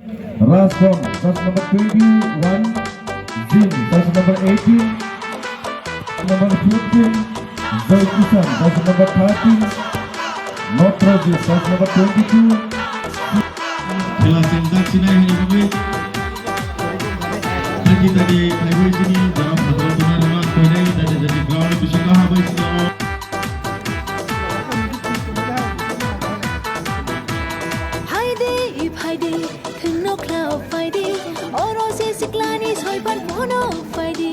Rascon, jersey number 21, Zin, jersey number 18, number 15, Zaikisan, jersey number 13, Notrojis, jersey number 22. Telah sentak sini hari ini. Lagi tadi hari ini dalam pertandingan rumah kini dan jadi ground bisa habis semua. Friday,ถึงนกคลาวไฟดีโอโรซีสิกลานีสอยปันโมโนไฟดี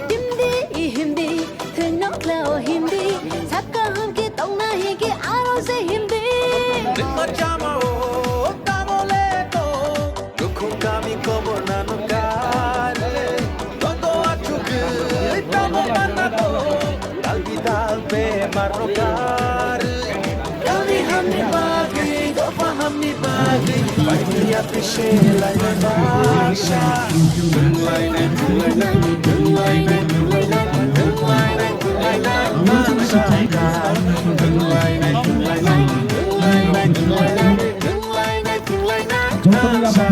ดิมดีหิมดีถึงนกคลาวหิมดีสักกะหัมกีตองนาฮิกีอาโรซีหิมดีลิมมาจามาโอตาโมเลโตลุคุกามิโกโบนาโนกาเลโตโตอาชุกตาโมปานาโตดัลบิดัลเปมาโรกาKami hamni bagi, doa hamni bagi, baiknya pisah lain bahasa. Tulai naik, tulai naik, tulai naik, tulai naik, tulai naik, tulai naik, bangsa. Tulai naik, tulai naik, tulai naik, tulai naik, tulai naik, tulai naik, bangsa.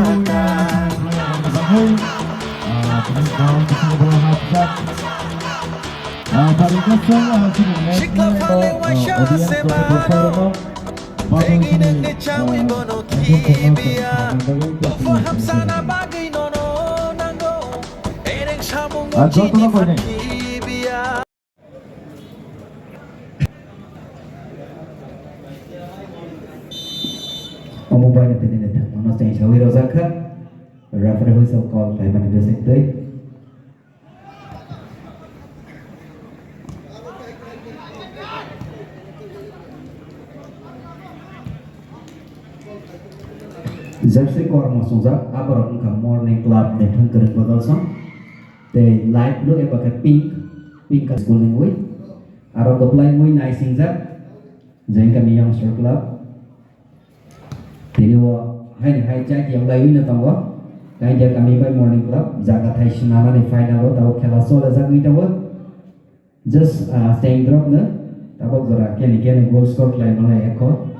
Mobile internet mana saya cawi rozakan referensi so call saya mana basic day jersey kor masuk zak apa orang ke morning club dan tengker botol sang they light blue e pakai pink ke school ning wei arok ke play wei nice sing zak jeng kami youngster club jadi hai cek yang lain itu tahu kain dia kami by morning club jaga thai senana ni final lo tahu khela sola jagi tahu just staying drop na tahu zara kene goal score line mana ekor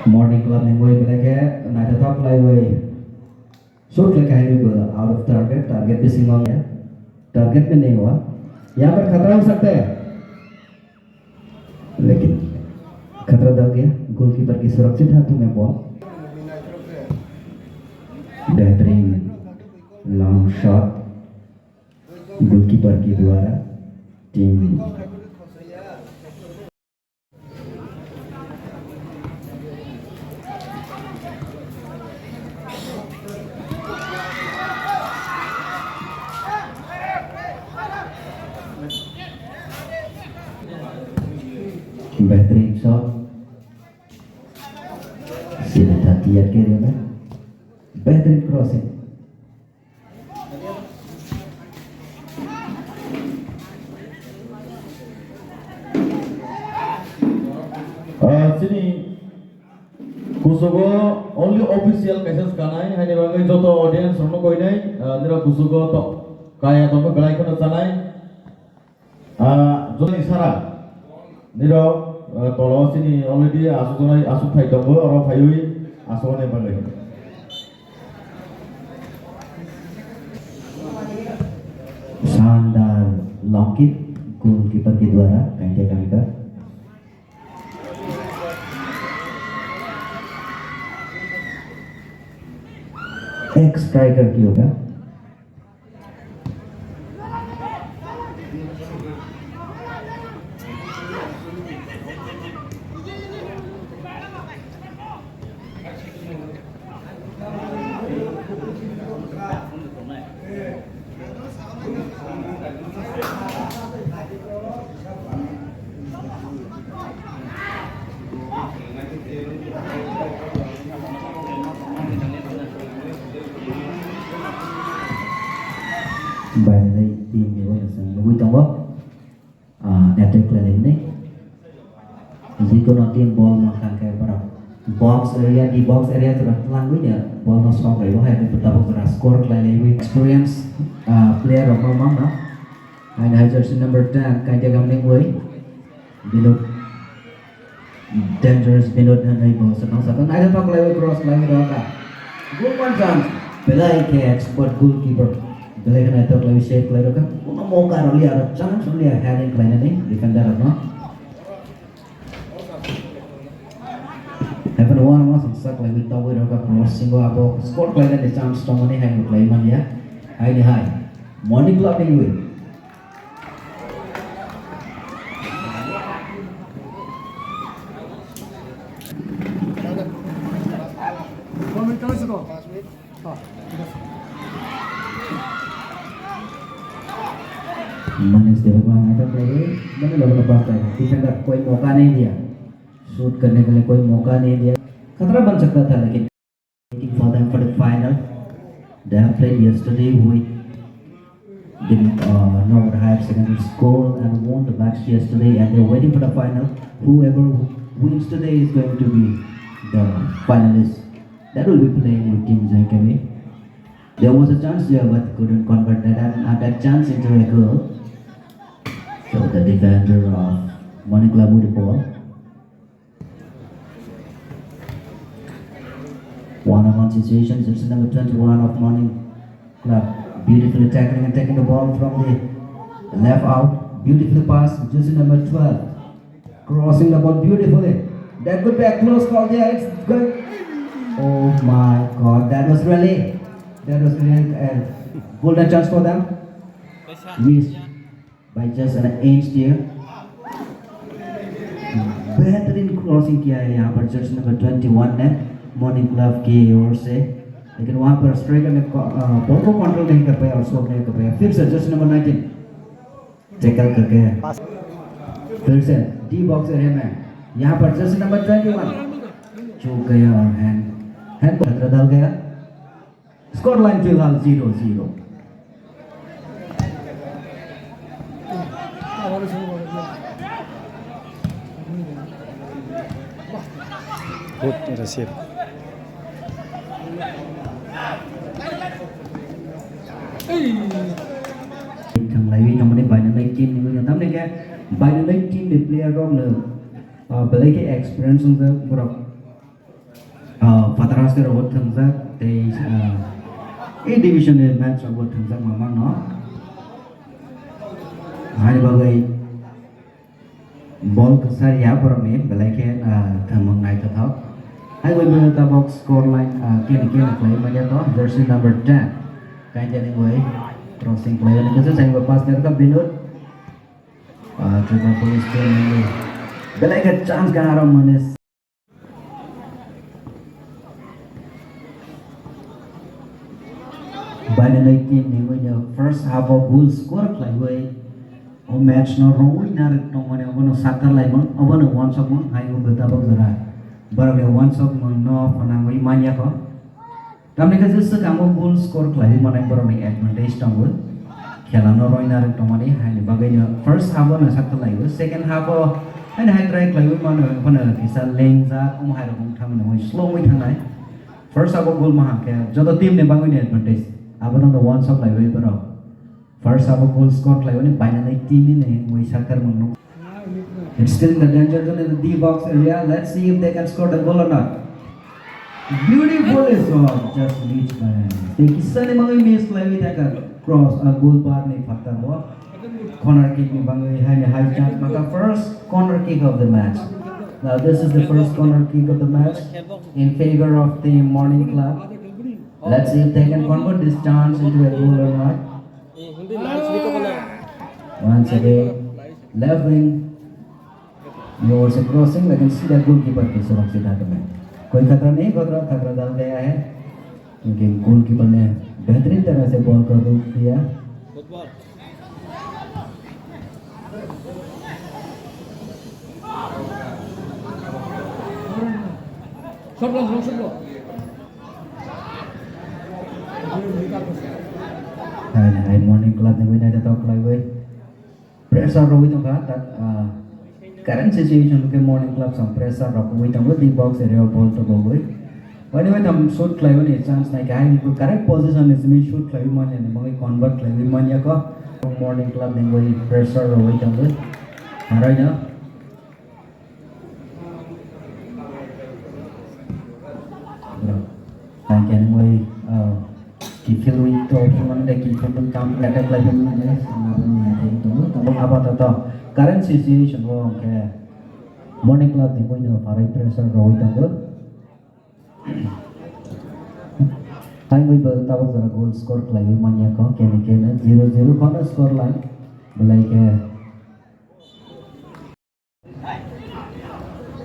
morning club ni boy belakang naik top line boy shoot le kain ni out of target bising orang ya target में नहीं हुआ यहाँ पर खतरा हो सकता है लेकिन खतरा दल गया गोलकीपर की सुरक्षित हाथों में बॉल बेहतरीन लॉन्ग शॉट गोलकीपर के द्वारा टीम बेहतरीन शॉट सीधे तातियात के लिए में बेहतरीन crossing sini kusugo only official cases kanai hani bagai joto audience rono koi nai nira kusugo to kaya to galai kono chanai joni isara nira tolo sini already asu thai dongbo oro phaiui asone bagai शानदार long kick goalkeeper के द्वारा कांटे कमी का एक striker की होगा bài này tìm hiểu là sự vui trong bóp đẹp tuyệt là đến đấy jadi kalau tim ball makan kayak berapa box area di box area sudah langgui ya ball no strong kayak wah yang bertabung sudah score kali experience player of Mamang no and jersey number 10 kayak dia gaming way di look dangerous binod na naibo sa nang sakon ay pa play cross line ro ka good one chance belai ke expert goalkeeper belai na to play shape play ro ka uno mo ka ro liya chance ro liya heading line ni defender no happen one was sak lay with tower ro ka crossing go abo score play na chance to mani hang play man ya hai ni hai morning club ni win Manis depan ada play mana लोग पास है defender कोई मौका नहीं दिया shoot करने के लिए कोई मौका नहीं दिया खतरा बन सकता था लेकिन waiting for them for the final they have played yesterday with the Norwood Higher Secondary School and won the match yesterday and they're waiting for the final whoever wins today is going to be the finalist that will be playing with Team Zaikawi. There was a chance there but couldn't convert that chance into a goal. So the defender of Morning Club with the ball. One-on-one situation, jersey number 21 of Morning Club. Beautifully tackling and taking the ball from the left out. Beautifully pass, jersey number 12. Crossing the ball beautifully. That could be a close call there. It's good. Oh my God, that was really a golden chance for them. Missed by just an inch there. बेहतरीन crossing किया है यहाँ पर Jersey number 21 ने morning club की ओर से लेकिन वहाँ पर स्ट्राइकर ने बॉल को कंट्रोल नहीं कर पाया और स्टॉप नहीं कर पाया फिर से जर्सी नंबर 19 टैकल करके फिर से डी बॉक्स एरिया में यहाँ पर जर्सी नंबर 21 चूक गया और हैंड को खतरा डाल गया स्कोर लाइन फिलहाल 0-0 Good receive. Thằng lại vì trong bài này team thì người ta nói cái bài này team để player rong nữa bởi cái experience chúng ta bro fatras cái robot thằng ta thì cái division này match robot thằng ta mà mang nó hai bagai ball kesar ya permi belai thamang naik ke top hai goi bel ta box score line kini play maja to jersey number 10 kan jadi goi crossing player ni kasi saya pass dari ka binut coba police team ini belai ke chance ka haram manis by the night team ni goi first half of goal score play goi o match no roi na no mane abono sakar lai mon abono one shot mon hai go beta bak jara barang one shot mon no phana goi manya ko tamne ka jis ka mo goal score klai manai barang advantage tangul khela no roi na no mane hai ni bagai no first half on sakar lai go second half o hai hai try klai mon phana kisa leng za om hai ro thang no slow mai thang nai first half goal ma ha ke jodo team ne bagai ni advantage abono the one shot lai goi barang first half goal score like when by the team in we sakar mangno it's still in the danger zone in the D box area let's see if they can score the goal or not beautiful is just reach by they kisane mangai miss play with a cross a goal bar nei phatta ho corner kick ni bangai hai high chance maka first corner kick of the match now this is the first corner kick of the match in favor of the Morning Club let's see if they can convert this chance into a goal or not. Once again, left wing, yours a crossing, लेकिन सीधा goalkeeper की सुरक्षित हाथ में कोई खतरा नहीं खतरा डाल गया है क्योंकि गोलकीपर ने बेहतरीन तरह से बॉल को रोक दिया Hai Morning Club ni win ada talk lagi pressure ro itu kan current situation ke Morning Club sam pressure ro itu tang di box area ball to go boy when we tam shoot lagi ni chance naik hai itu correct position is me shoot lagi mana ni mangai convert lagi mana ko Morning Club ni boy pressure ro itu boy harai na kikil itu cuman ada kikil kam ada lagi mana jelas ngabung ada itu tapi apa tuh current situation wo ke morning club di point of high pressure row itu hai gue tahu zara goal score lagi manya ko kene 0-0 corner score line belai ke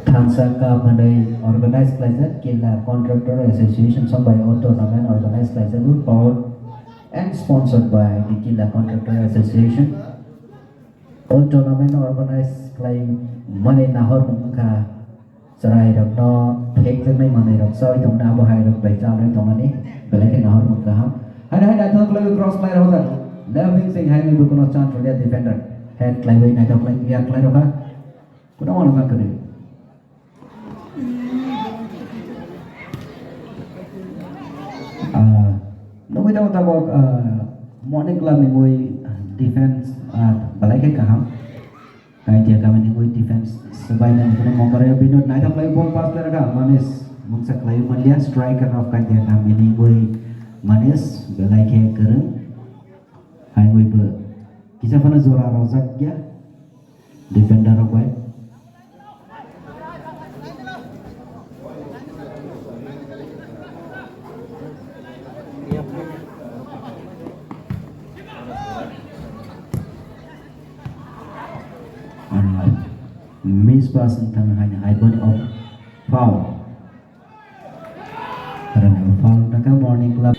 Thansaka Mandai organized pleasure Killa Contractor Association sampai tournament organized pleasure powered and sponsored by the Killa Contractor Association. All tournament organized like money nahor mungka serai dok no thek thek nai money dok soi tong na bahai dok bai cham nai tong ani belai ke nahor mungka ham. Ada thok lagi cross player hoda. Loving sing hai mi bukono chance for defender. Head play bai nai dok lagi clear play dok ha. Kuna mana kan kene. Noi đâu taบอกmorning club ni ngồi defense balai ke kaham kai dia kami ni ngồi defense sebaiknya kita mau kerja binut naik tak play ball pass player ka manis mungsa klay malia striker of kai dia kami ni ngồi manis balai ke kereng hai ngồi ber kisah mana zora rozak ya defender of white miss pass tentang hanya icon of foul karena foul mereka morning club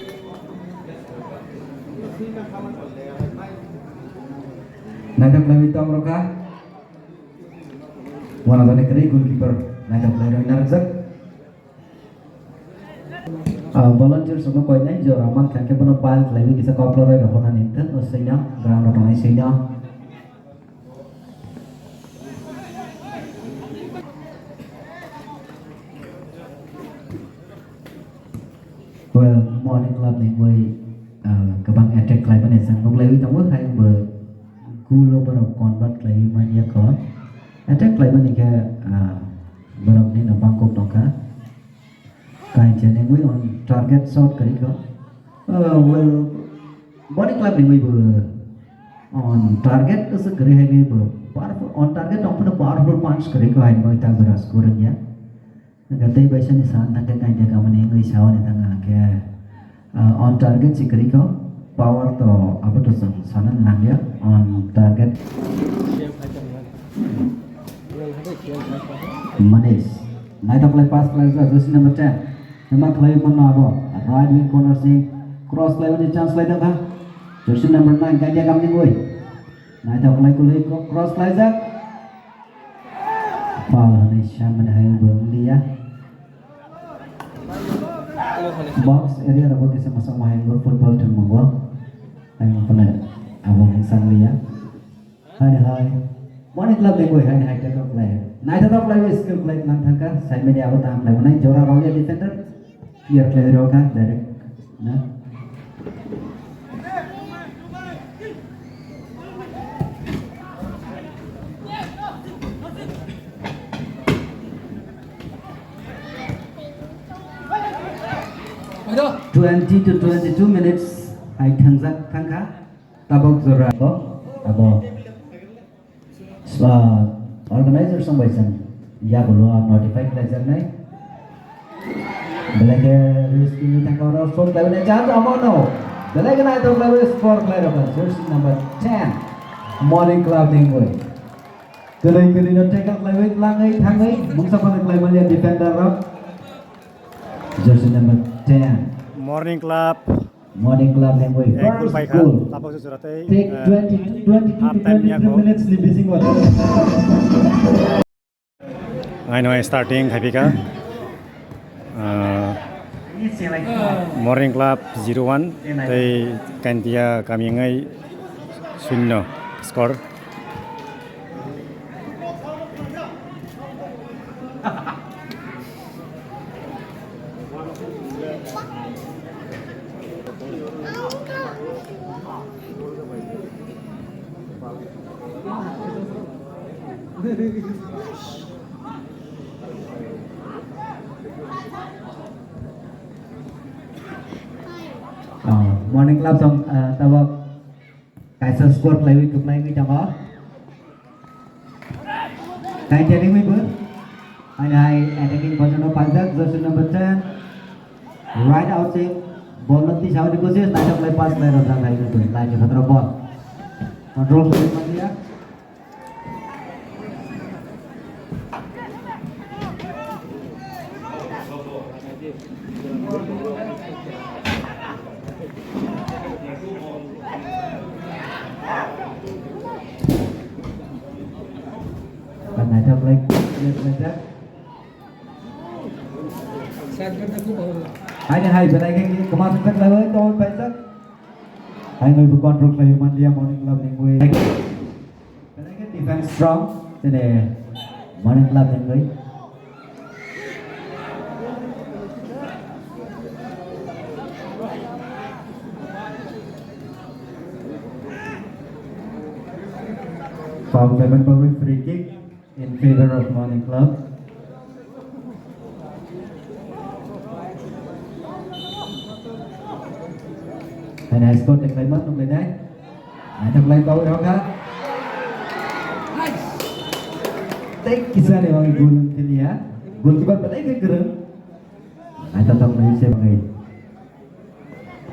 naga play itu mereka wana tadi kiri goalkeeper naga play dari narzak volunteer semua kau ini jauh ramah kan kita pernah pal play bisa koplo dari rohana ninten usainya ground rohana isinya well morning club này với các bạn attack lại bên này sang không lấy trong bước hai bờ gulo bờ còn bắt lấy mà nhớ có attack lại bên này cái bờ này là bang cục đó cả cái chuyện này với on target shot cái đó well morning club này với bờ on target itu segera hai bờ powerful on target ông pun powerful punch cái đó hai bờ tak beras kurangnya Gatai baisa ni saat nak kai dia kamu ni ngai saw ni tanga ke on target si kau power to apa tu sana nang dia on target manis naik tak play pass play jersey number 10 memang play mana apa right wing corner si cross play ni chance play dah jersey number 9 kai dia kamu ni boy naik tak play cross play dah foul ni Syaman hai bang dia box area dapat kita masuk main football dan mengwa yang pernah abang sang liya hai morning club ni boy hai tak play naik tak play skill play nang thangka side media apa tam play mana jora rolia defender clear play roka direct nah Aduh. 20 to 22 minutes hai thangzak thangka tabok zora ko abo organizer sang baisan ya bolo notify pleasure nai belage risk ni thangka ro phone play ne chance amono belage nai to play score play ro jersey number 10 morning club ding boy kelai no take up play langai thangai mungsa pa play malian defender ro jersey number 10 Morning Club. Morning club yang boy. Goal First baik goal. Tapos susuratay. Take 22 to 23 minutes ni bising water. Ngayon ay starting Happy ka. Morning Club 01. Tay kantia kami ngay sunno score. Morning Club trong tawag Kaiser Sport lấy chụp lấy cái trong đó. Cái chơi đi mấy bữa. Anh này attacking position of Pajak, jersey number 10. Right out team. Ball nanti jauh di posisi, naik play pass play rozak lagi tu. Lagi satu ball. Control dari dia. Naik play Pajak. Hai bên đây cái command center lại với tôi phải rất hai người vừa control play Manlia Morning Club những người bên đây cái defense strong thế này Morning Club những người foul by Bowling free kick in favor of Morning Club. Hai này score được lấy mất trong bên đấy. Hai thằng lấy bóng đó khác. Take kisah ni bang gol ini ya. Goalkeeper pada ke gereng. Hai thằng lấy xem ngay.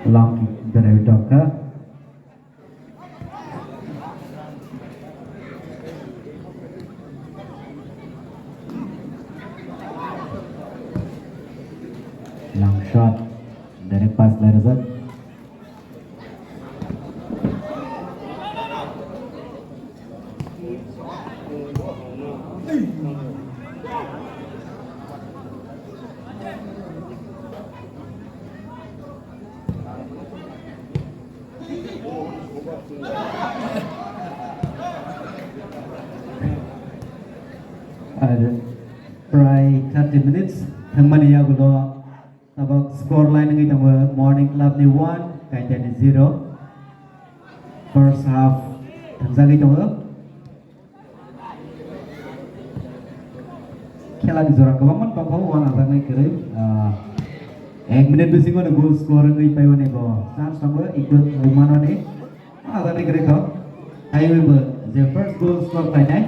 Long kick dari Doka. Long shot dari pas Lerzak. Try 30 minutes. Thằng Mania gulo about score line ng itong Morning Club ni 1 kaya ni 0. First half thằng Zagi itong खेला नि जरा गोबां दंबावो वान आजानाय करै 1 minute बेसिङाव goal score नै पाइवने गो chance दंबो equal मानने आजानाय करै खौ हाइवेबो जे फर्स्ट गोल स्कोर पाइनाय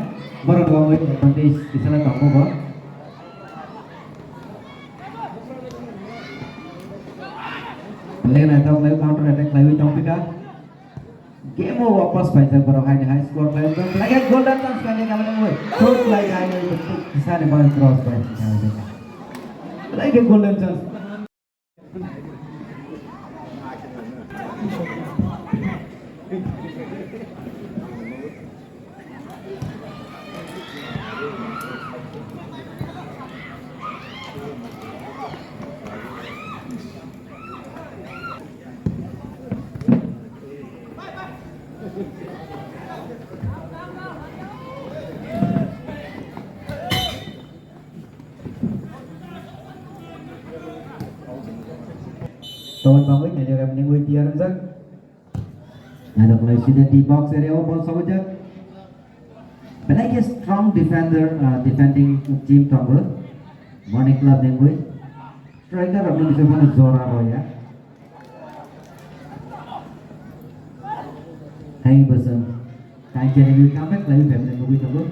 बरो दंबावो एडभान्टेज बिसला दंबावो लेकिन आता है counter attack live Topeka game में वापस पाइजा बरो हाई स्कोर लाइन तो लगे गोल्डन चांस करने का मतलब वो शॉट लाइक आई है सारे बॉल क्रॉस पर लगे golden chance Tuan bangun yang dia menunggu dia rentak. Ada mulai sudah di box area ball saja. But like a strong defender, defending team cover. Morning Club menunggu. Striker अपने bisa mana Zora Roya. Hai bersama. Kain jadi comeback lagi menunggu cover.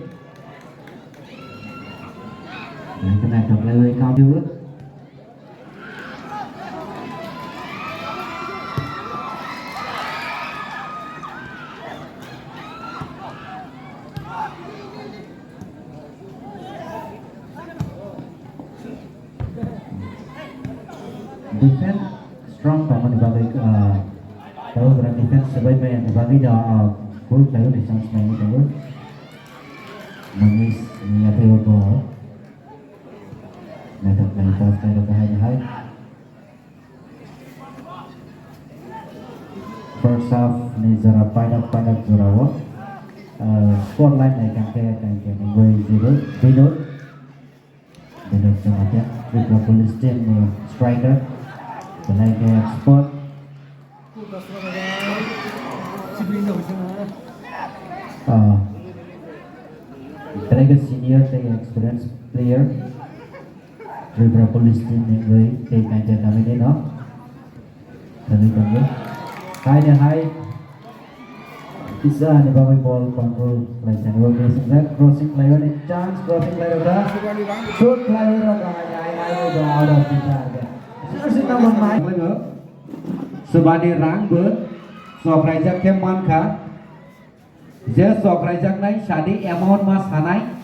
Yang kena comeback lagi counter. Defense strong common dibagi kalau berang defense sebaik-baik dibagi dah full player di chance main itu mengis niat itu ball method play pass dari high first half ni zara panak zarawa score line naik angka minggu zero Bino sama Putra Police Team striker Tenaga Sport Tenaga Senior Tenaga Experience Player Putra Police Team yang kaya kancah kami ni no Tenaga Hai nih hai. Bisa nih bawa ball control play channel crossing that crossing player in chance crossing player dah. Shoot player dah. Hai udah out of the target. Jersey number 9 player. Subani rang ber. Sok rajak keman kah. Je sok rajak nai shadi amount mas hanai.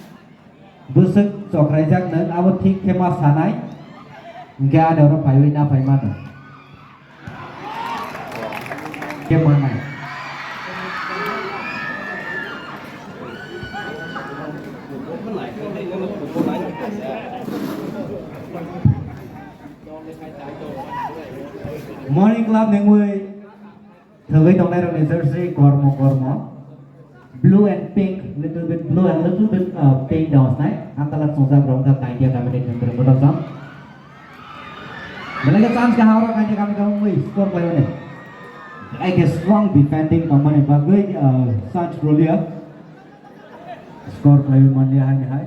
Busuk sok rajak neng awat thik kemas hanai. Enggak ada orang payuin apa mana. Keman nai. Morning Club neng wei thầy trong đây là jersey kormo blue and pink little bit blue and little bit pink down này antara sunsa brown ka kain dia kami dengan berbeda sam mereka chance ka hara kain dia kami kamu wei score player ni like a strong defending number ni bagai Sanch Rolia score player man dia hai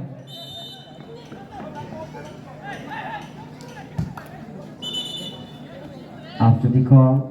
after the call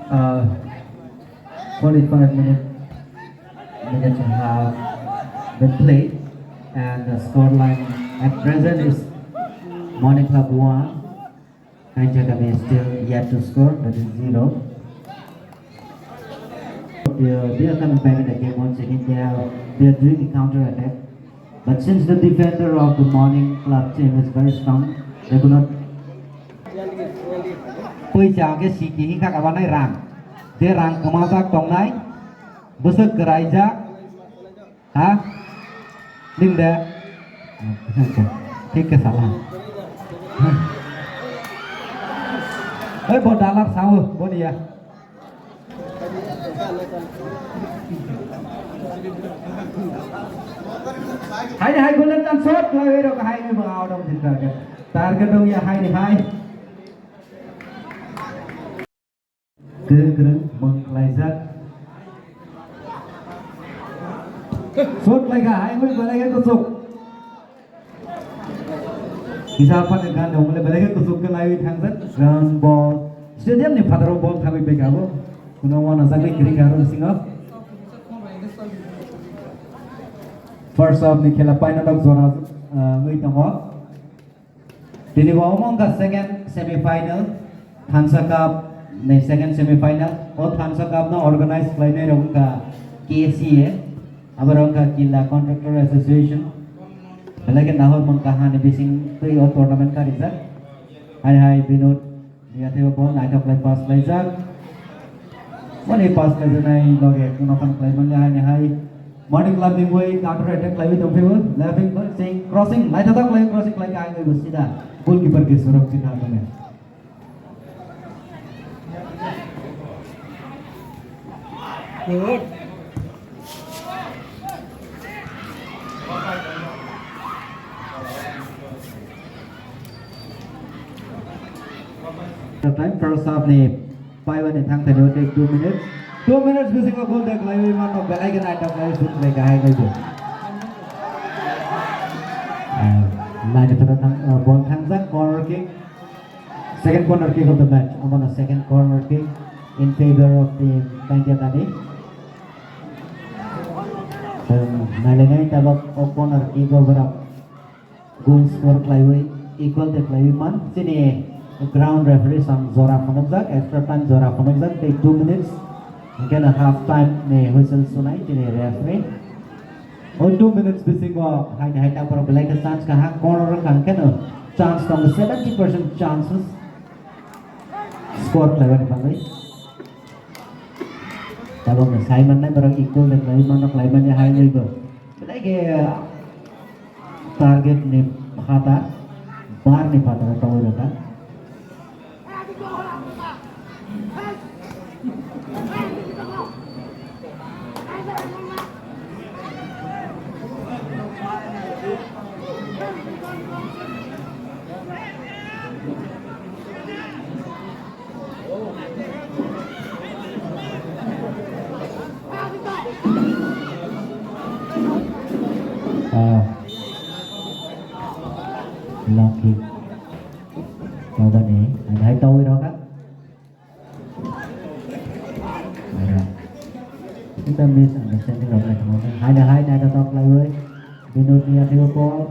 uh, 45 minutes have been played and the score line at present is Morning Club 1 and Jagame is still yet to score, that is 0. They are coming back in the game once again. They are doing the counter attack, but since the defender of the Morning Club team is very strong, they could not. Bây giờ cái sĩ kỳ khác các bạn này rằng thế rằng có mà giác trong này bớt sức cái giác hả đừng để thích cái sao làm ấy bọn Đà Lạt sao rồi bọn đi à hai người lên tan sốt rồi đâu cả hai người vào đâu thì trời kìa target đâu ya hai này hai keren mengkelazat shot lagi hai mulai balik kusuk bisa apa dengan dong mulai balik kusuk ke layu thangzat ground ball stadium ni fataro ball kami pegabo kuno wana sangai kiri karo singa first off ni khela paina dok zona ngui tango tini wa omong ka second semi final Thansa Cupใน second semi final और Thansa Cup ना organize करने रंगा KCA अब रंगा किला contractor association लेकिन ना हो मन कहाँ ने बिसिंग तो ये और tournament का result hai binut dia theo ball naik ke play pass play zag mana pass play nai loge kunokan play man hai Morning Club ni boy counter attack play with favor laughing but saying crossing naik tak play crossing play ka ai bus sida goalkeeper ke सुरक्षित हाथ में good the time first half ni 5 ni thang thano take 2 minutes 2 minutes bisa ko goal dak lai man no galai kan item lai shoot lai ka hai ngai lai de thang ball thang zak corner kick second corner kick of the match on a second corner kick in favor of team Panjatani nalengai tabak corner kick over goal score klaiwi equal the klaiwi man sini ground referee sam Zora Phonokzak extra time Zora Phonokzak take 2 minutes again a half time ne whistle sunai sini referee on 2 minutes bising ko hai ta par belai ke chance ka ha corner kan ken chance from the 70% chances score lawan pangai tabang na Simon na barang equal na Simon na Simon niya high level belai ke target ni hata bar ni pata tahu rata long kick vào bên này anh thấy tôi đó các chúng ta miss understanding of này hai này ta talk lại với Vinodia theo ball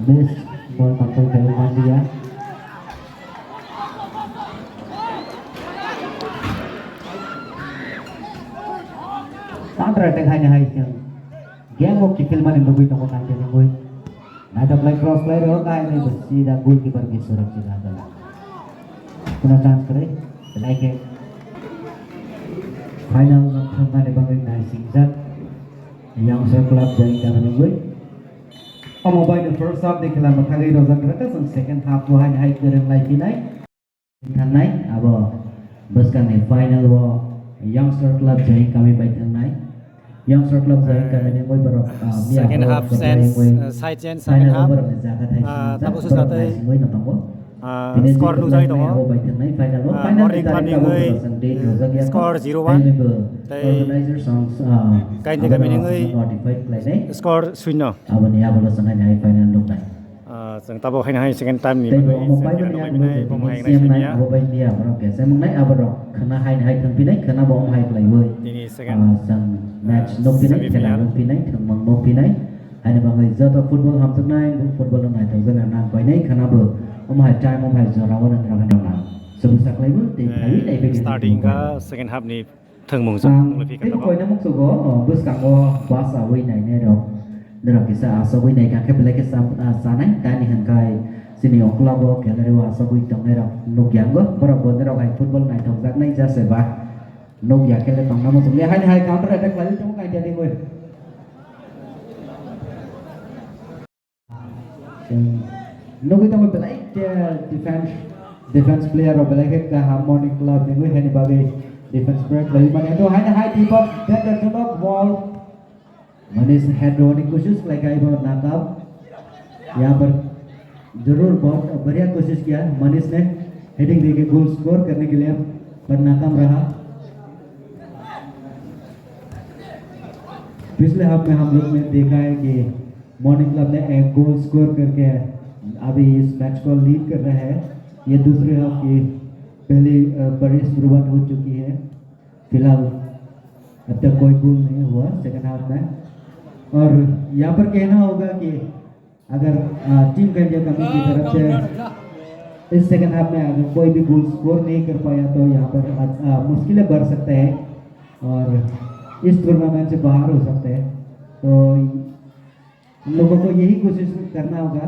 miss ball bằng tôi theo Mandia counter attack hai game of kill man in the tong kan jadi boy ada play cross play ro kai ni bersih dan goalkeeper भी सुरक्षित आता है पुनः chance करे play के final में ने बंगे नाइ सिंगजन yang saya club jadi kami boy और मोबाइल में first half देखला मथा गई रोजा करता संग second half वो हाई करन लाई पिनाई थानाई अब बस का ने final वो youngster club jadi kami baik थानाई youngster club saya kami ni boy baru second half side change second half tapos sa tay score lu jai dong morning club ni ngai score 0-1 tay kai ni kami ni ngai score 0 abani abala sangai nai final dong nai sang tabo hai second time ni mobile ni bom hai nai mobile dia baru ke saya mengnai abaro kena hai thang pinai kena bom hai play boy ini second sang match no pinai khela no pinai thang mang no pinai hai bangai jata football ham tak nai football nai thang jana na koi nai khana bo om hai time om hai jara wan rang dang na sebusak lai bo ti hai dai pe starting ka second half ni thang mong sang lepi ka koi na mok so go bus kang go basa wei nai ne do nera kisa asa wei nai ka ke play ke sa nai ta ni han kai sini club go gallery wa sa wei tong nera no gyang go bora bo nera hai football nai thang jak nai ja se ba no gya ke le tong na mo sum le hai counter attack lai tong kai jadi boy no kita mau belai defense player or belai ke harmonic club ni gue hani bagai defense player lagi mana itu hai deep up that the top ball manis head rolling कोशिश लगाई बहुत नाकाम यहाँ पर जरूर बहुत बढ़िया कोशिश किया मनीष ने हेडिंग देके गोल स्कोर करने के लिए पर नाकाम रहा पिछले हाफ में हम लोग ने देखा है कि मॉर्निंग क्लब ने एक गोल स्कोर करके अभी इस मैच को लीड कर रहे हैं ये दूसरे हाफ की पहली बड़ी शुरुआत हो चुकी है फिलहाल अब तक कोई गोल नहीं हुआ सेकंड हाफ में और यहाँ पर कहना होगा कि अगर टीम इंडिया कमेटी की तरफ से इस सेकंड हाफ में अगर कोई भी गोल स्कोर नहीं कर पाया तो यहाँ पर मुश्किलें बढ़ सकते हैं और इस टूर्नामेंट से बाहर हो सकते हैं तो लोगों को यही कोशिश करना होगा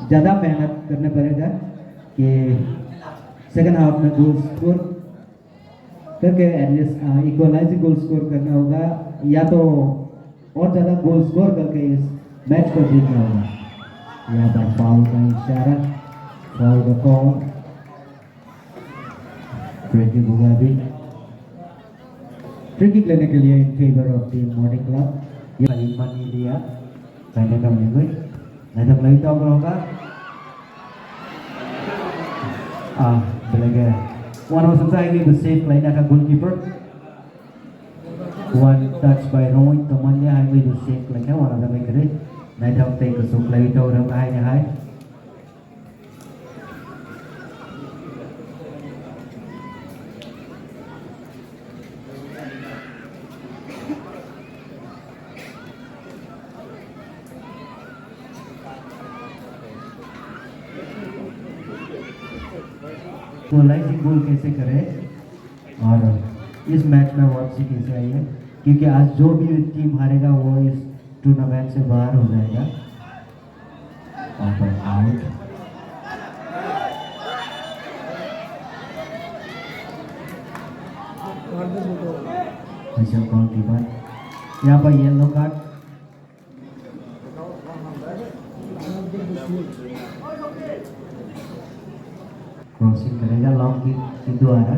ज़्यादा मेहनत करना पड़ेगा कि सेकंड हाफ में गोल स्कोर करके एटलीस्ट इक्वलाइजिंग गोल स्कोर करना होगा या तो और ज़्यादा गोल स्कोर करके इस मैच को जीतना होगा यहाँ पर फाउल का इशारा फाउल का कॉल फ्री किक होगा अभी फ्री किक लेने के लिए in favour of team morning club ये मनी दिया पहले कम नहीं हुई नहीं तो नहीं तो होगा बेलगे one was inside the safe line at a goalkeeper one touch by Roy temannya hai the safe line one of the make it night out take so play to orang hai equalising goal कैसे करें और इस match में वापसी कैसे आई है क्योंकि आज जो भी टीम हारेगा वो इस टूर्नामेंट से बाहर हो जाएगा over out. Whistle goalkeeper. यहाँ पर येलो कार्ड. Crossing करेगा लॉन्ग की द्वारा.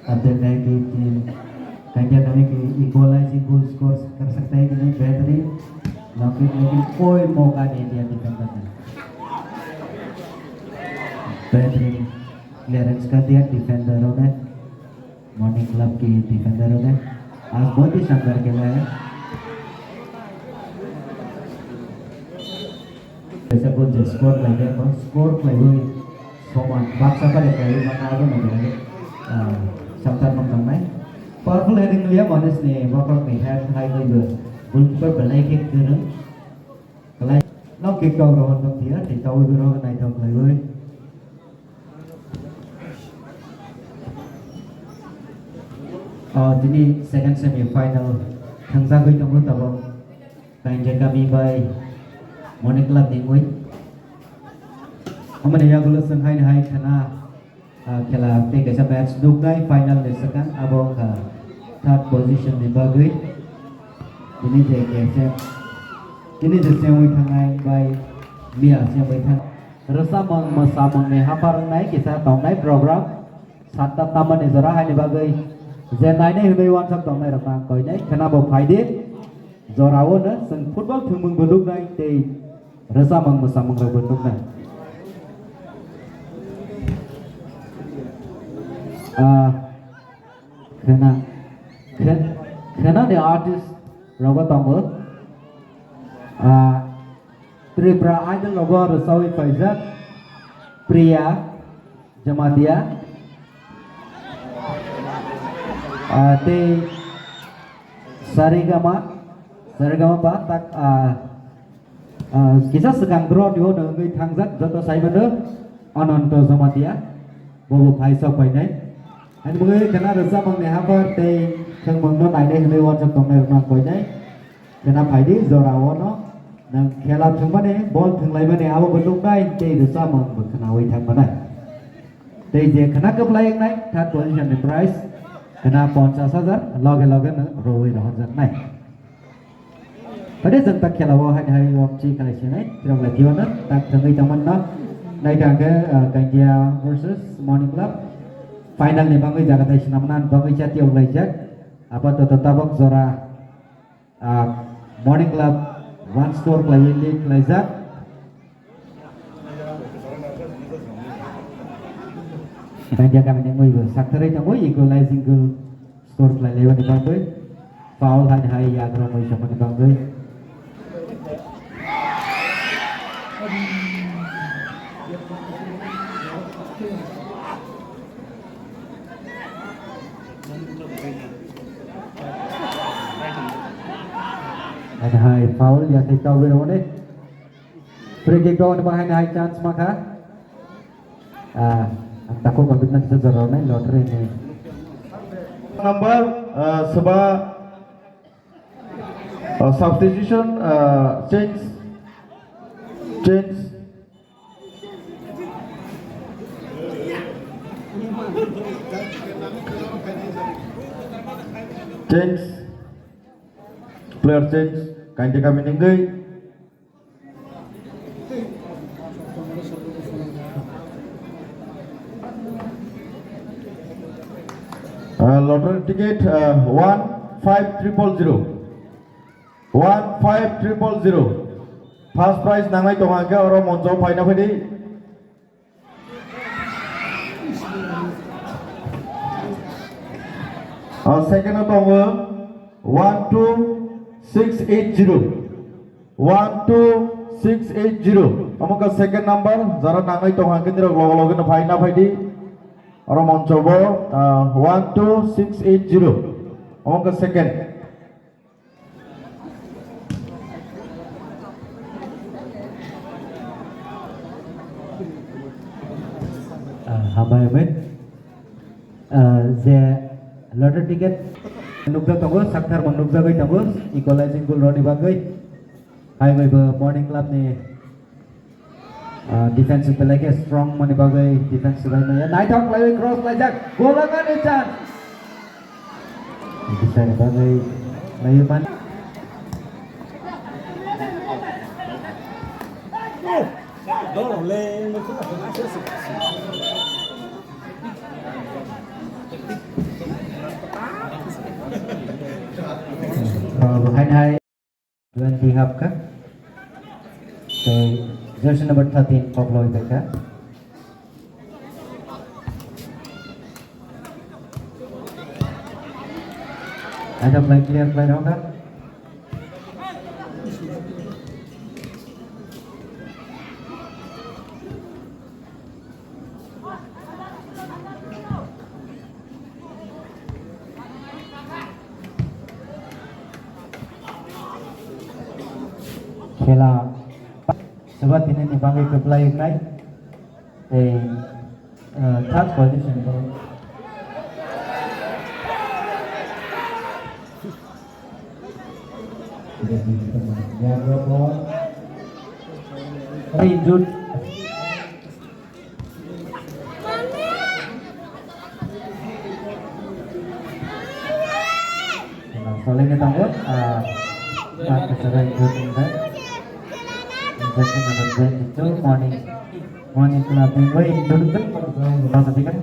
अब देखना है कि टीम क्या करें कि इक्वलाइजिंग गोल स्कोर कर सकता है कि नहीं. बेहतरीन लॉन्ग, लेकिन कोई मौका नहीं दिया डिफेंडर ने. बेहतरीन क्लियरेंस कर दिया डिफेंडरों ने, मॉर्निंग क्लब की डिफेंडरों ने. आज बहुत ही शानदार खेला है. जैसे कुछ स्कोर लगे तो स्कोर लगे सोमान बाक्सा पर एक कई मना आगे नहीं सबतर mengenai powerful heading dia manis nih bakal melihat hai gol goalkeeper belai kick gereng belai nó kick cầu rồi không thì thì tôi vừa rồi này thật lại ơi. Jadi second semi final thằng ra gửi trong lúc tập kang jaga mi bay Morning Club ni ngui Aman ya gula sang hai kana खेला पे कैसा match दुगाई final ले सका अब का third position में बागui ini je कैसे ini je सेवी थंगाई बाय मिया सेवी थंग रसामंग मसामंग ने हापर नाय किसा तंगनाय प्रोग्राम सातटा तामन ने जरा हानि बागui जे नायने हबै वान सब तंगनाय रखा कोइनाय खाना बो फायदे जरावो न जों फुटबल थुमंग बलुगनाय ते रसामंग मसामंग रो बलुगनाय kena the artist logo tongo Tripura Idol logo Rasawi Faizat Priya Jamadia te Sarigama pa tak kisah segang draw di hono ngai thangjak joto saibana Ananto Jamadia bobo Faisal Painai. Anh mới cái nào được ra bằng này hả vợ thì thằng mừng nó này đây hơi quan trọng tổng này mà coi đấy cái nào phải đi giờ nào nó nâng khi làm thằng bên này ball thằng lại bên này áo bên lúc đây thì được ra bằng một cái nào ấy thằng bên này thì giờ cái nào cấp lại này third position prize cái nào còn sao sao rất log nữa rồi đó rất này pada dân ta khi làm hai hai opsi collection này trong lại thiếu nữa ta thằng ấy trong nó đây cả cái kia versus Morning Club final nih bangui jaga tai sinamanan bangui chati oleh jak apa to tabok zora Morning Club one score play lead lezak dan jaga menengui go saktere tangui equalizing goal score play lewan di bangui foul hai hai ya gromoi sama di bangui ada hai foul yang kita tahu ini free kick doang apa hai chance maka takut kompetisi kita zarona lottery ini number sebab substitution change player change kain dia kami ninggai lottery ticket 15300 first prize nangai tonga ke oro monjo paina phedi second tonga 12680 amaka second number jara nangai tonga ke nira logo na phaina phedi oro monjo bo 12680 amaka second Hamai met ze lottery ticket nukda tanggo sakthar nukda gai tanggo equalizing goal roni bagai hai bai Morning Club ni defensive pelagi strong mani bagai defensive lainnya. Night Hawk lagi cross lajak, bola kan Echan. Bisa bagai layuman. Behind high 20 hub ka. Okay, jersey number 13 Pablo Ibeka. Ada play clear play hoka. Kela sebab ini dipanggil ke play ignite third position ya bro injured soalnya tanggut keserai injured kan jersey number 22 morning club gue injured kan kalau tadi kan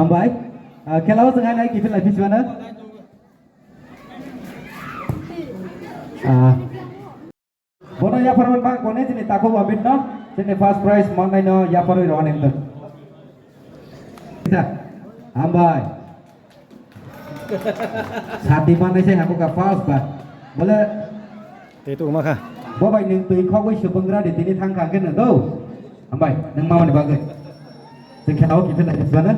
Baik, kalau sengaja naik kifin lagi mana? Bono ya permen bang, kone sini takut wabit no, sini first prize mangai no ya perlu rawan itu. Kita, ambai. Sati mana sih aku ke false bah, boleh? Itu mah kah? Bapak ini tuh kau gue sebenarnya di sini tangkang kan itu, ambai, neng mau nih bagai. Sekarang kifin lagi mana?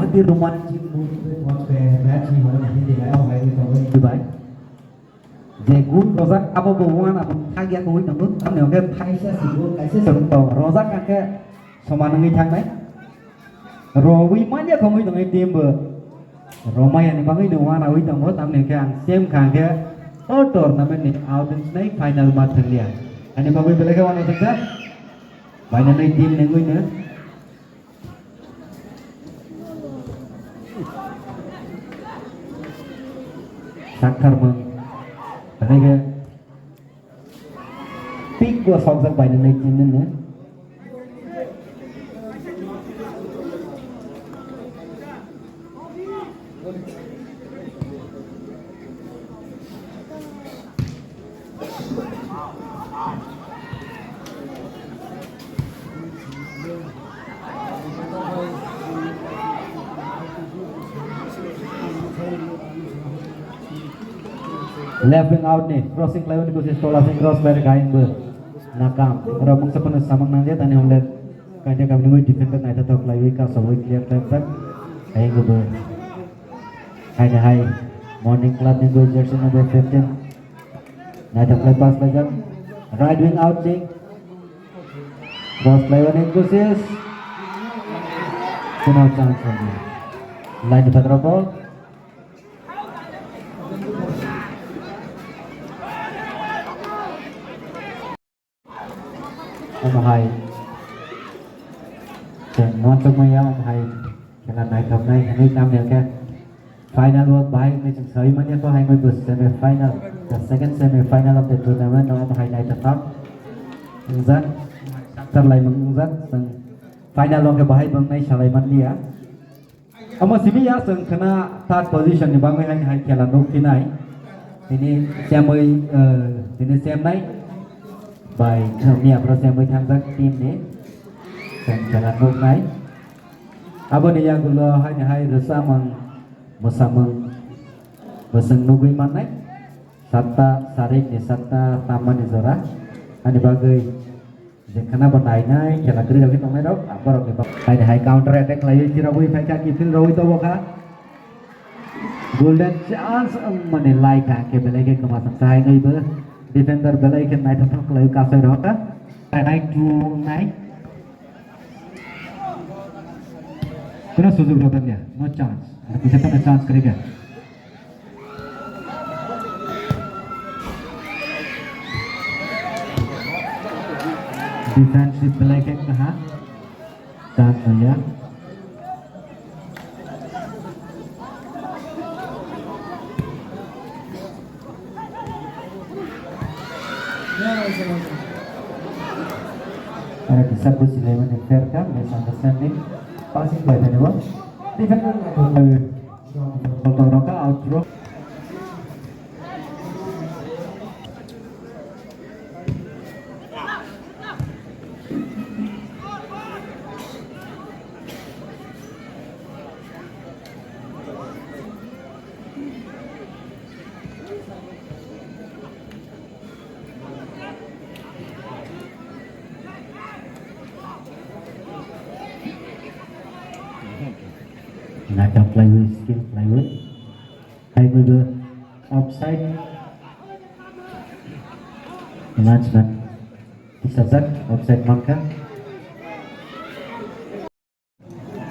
di rumah cipu waktu match ni mana ni dia orang lain itu orang Dubai. Jagun rozak apa bawa apa thang ya kau itu tu, tapi orang ke thai saya siapa kaisa sentuh rozak kan ke sama nengi thang ni. Rowi mana kau itu nengi tim ber. Roma yang ni bang itu mana itu tu, tapi ke ang same kan ke all tournament ni audience ni final match dia. Ani bang itu lagi mana saja. Final ni tim ni gue ni. Sakar meng, ada ke pik gua soksak banyak naik jenis ni. Left wing out nih, crossing play ni khusus tola sing cross player kain ber nakam. Ramung sepenuh samang nangge tani homlet kain kami nunggu defender naik tetap play wing ka sabui clear time tak kain gue ber. Kain high morning club ni gue jersey number 15. Naik play pass lagi. Right wing out sing. Cross play ni khusus. Cuma chance lagi. Line di patrol ball. Hai, dan nonton maya hai, jangan naik top naik, ini tam yang ke final work baik ni cuma saya mana tu hai gue semi final, the second semi final of the tournament, orang hai naik top, ungzat, terlain mengungzat, final orang ke baik bang naik salai dia. Amo sini ya, kena third position ni bang hai kelan rok tinai, ini siapa ini siapa naik. Baik, ni apa yang bertanggung tim ni, dan jalan rok naik. Apa ni yang gula hai rasa musamang beseng nugui mana? Serta sarik ni serta taman ni zora. Ani bagai jekana bernai naik, jalan kiri lagi tong naik dok. Apa rok ni? Hai counter attack lagi, cira bui faika kipin rawi tu boka. golden chance mane lai ka ke belai ke kama samsai ngai ba defender belai ke nai thak lai ka sai roka 9-9 kuna sujug rotan dia no chance bisa pada chance करेगा defensive belai ke कहा chance ya Ada disebut Sulaiman yang fair kan, misunderstanding, passing by the ball, defender Roka out throw. Nakam plywood skill plywood. Hai with offside. Lanceman. Disazak offside marker.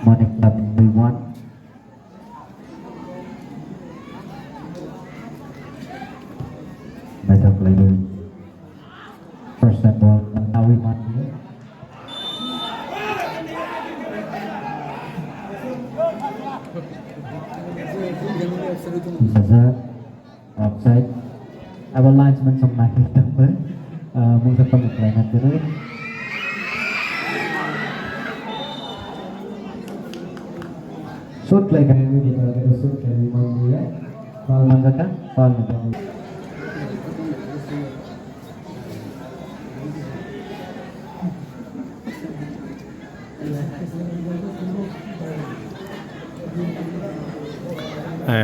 Morning club by 1. Nakam plywood. First and ball. Nawi Mandi. Disazak offside. Our linesman some lagi tempat mungkin pemukulanan dulu. Shoot play kan ini kita shoot dari Mandi ya. Foul manggakan, foul manggakan.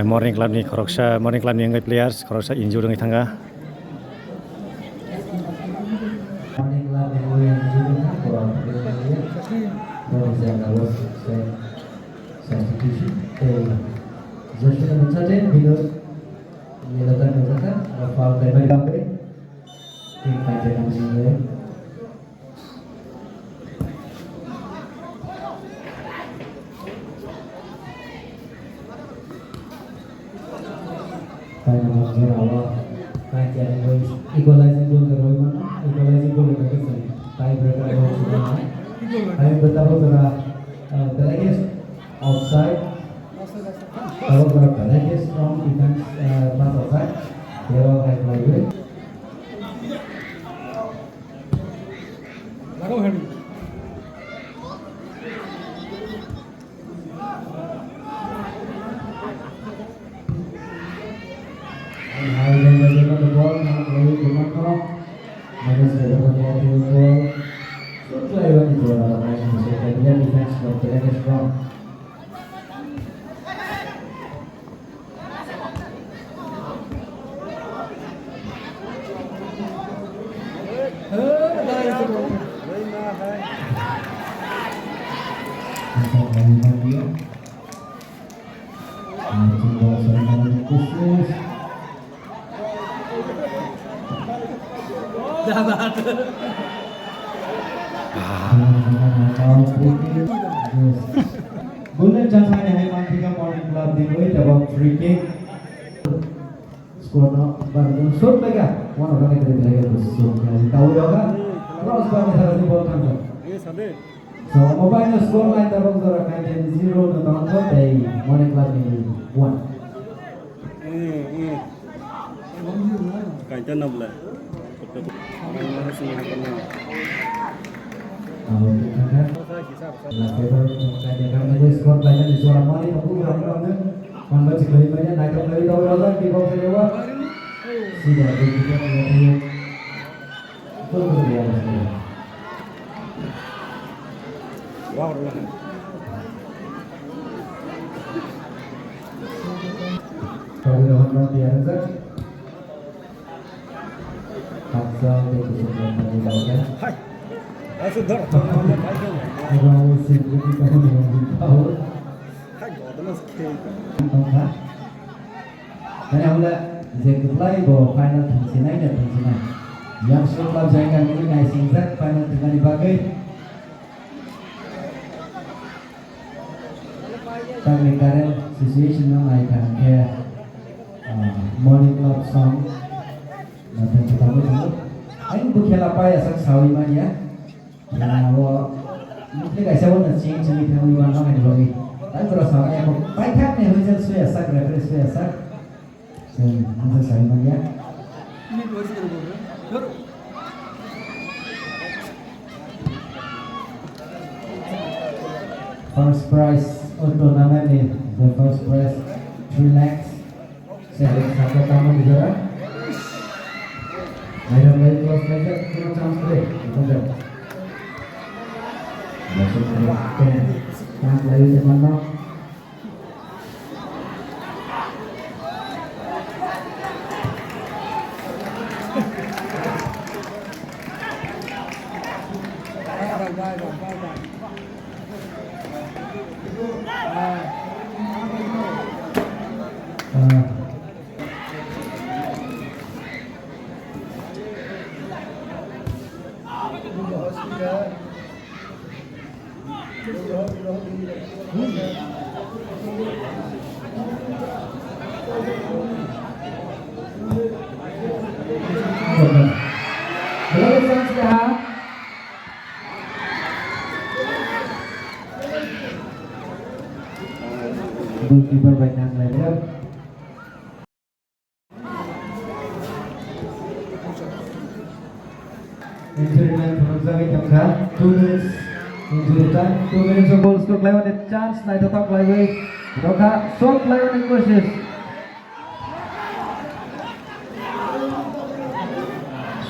Morning club ni koroksa morning club ni ngai players koroksa injured ngai thanga Morning club yang juga kurang kalau substitution Joshua mencatat bila dilakukan foul dari Mbappe tim kajian namanya Final awal kajian equalizing goal ke Roy mana equalizing goal ke Kesel tie breaker goal sudah tapi betapa sudah Galagas outside kalau Galagas strong defense pas outside dia high flyweight Golden chance main hai Mantika Morning Club di koi jawab free kick skor no baru shot lagi one orang yang terlihat lagi shot kali tahu ya kan cross bar में सारा ball kan so mobile score line tabung zara kajian 0 to tangko dari Morning Club ni 1 kajian 16 skor banyak di suara mali aku kurang-kurangnya mana sih lebih banyak naik lebih tahu lagi di bawah sewa sudah begitu mengenai itu berbiasa wow kalau orang biasa Haksal di kesukaan penilaian sudah kalau sendiri kita tahu tongkat Karena mula jadi play bahwa final tengsinai dan tengsinai. Yang setelah jangan ini naik singkat final dengan dipakai. Kami current situation yang naikkan ke morning club song. Nanti kita mulai. Ayo bukan apa ya sawi mania. Mungkin guys saya mau change ini kami mana yang lagi. Tapi kalau saya mau baiknya nih hujan suya sak referensi suya sak. Nanti sawi mania. First prize untuk nama ini, the first prize 3 lakhs. Saya satu tamu juara. Ayo mulai close lagi, kita chance break. Betul. Masuk ke yang lain di mana? Belum sudah. Goalkeeper baik yang lain. Injury time Phunukzawi Tamka 2 minutes injury time 2 minutes of goal score lawan the chance naik tetap lagi Roka shot lawan yang kosis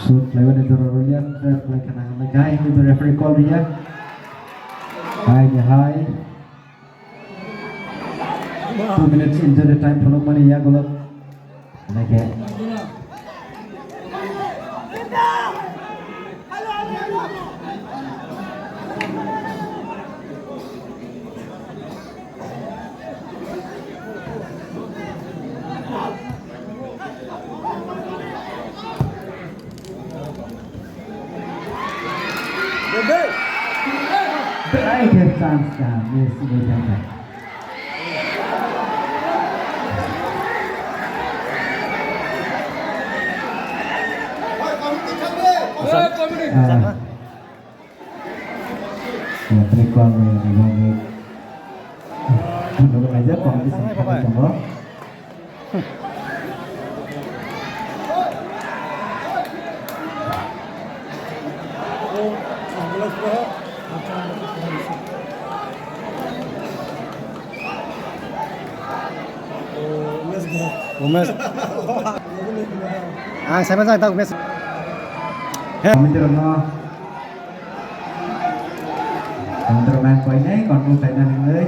shoot lawan itu Rolian red flag kena lagi itu referee call dia high 2 minutes injury time Phunukmani ya golok lagi berakhir chance miss ini jangan. Ya terikual ini. Menurut aja kondisi sampai jumlah. Umes. Saya pasang tahu Umes. Kami terima. Main poin này còn không phải là người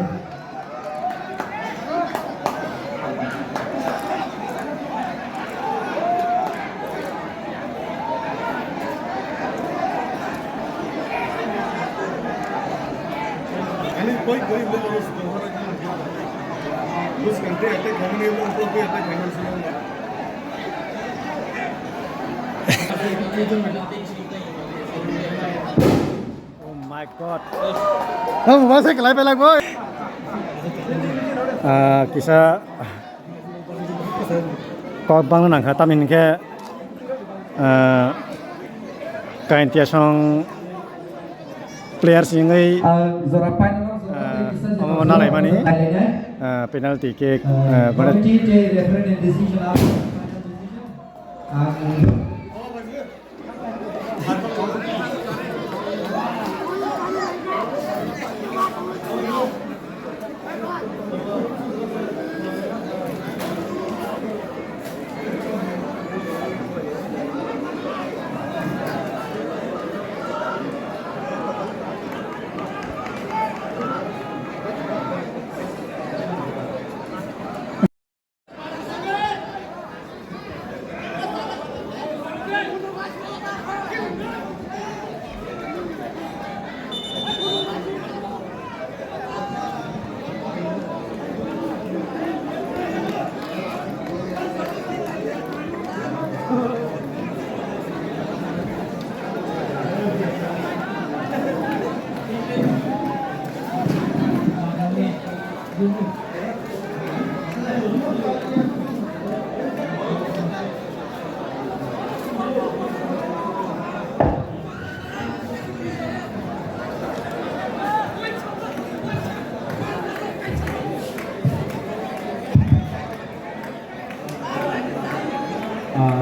My God. Oh, masih kelai pelak boy. Kisah kau bangun nang kata min ke kain tiasong player singai mana lagi mani penalti kick pada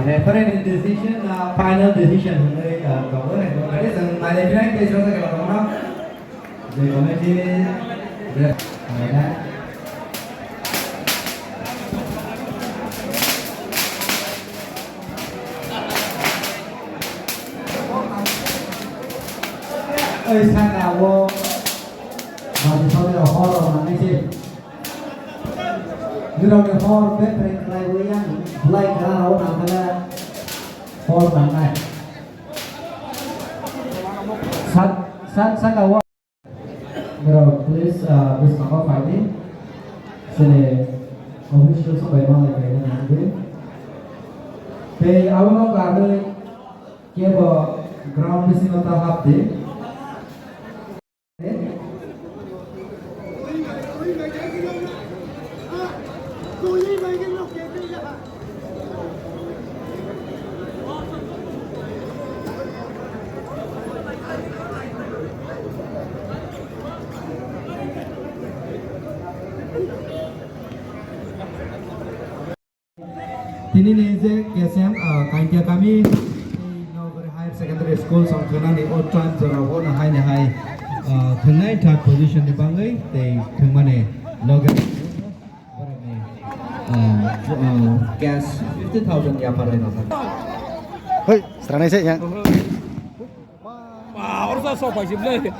referee decision final decision người có cái này rằng tại đây cái này cái cái đó rồi có mấy cái ơi sang nào vô mà thì sau đây là ho rồi mà anh chị như đâu cái ho bếp này lại với anh lại cái nào nào cái là ho bằng này sang nào rồi please this number fighting sini official sampai mana cái này đấy thì awal nó cả đây kia vào ground di sini kita hap deh. Ini nih je KSM kaintia kami Nogari Higher Secondary School songkana ni Otran Zorawo na hai thengai third position ni bangai te thengmane Nogari gas 50,000 ya parai na Hei, sekarang sih ya. Wah, harus so phải dịp lên.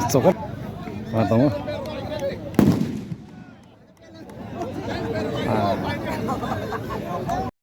Sokot. Mantap.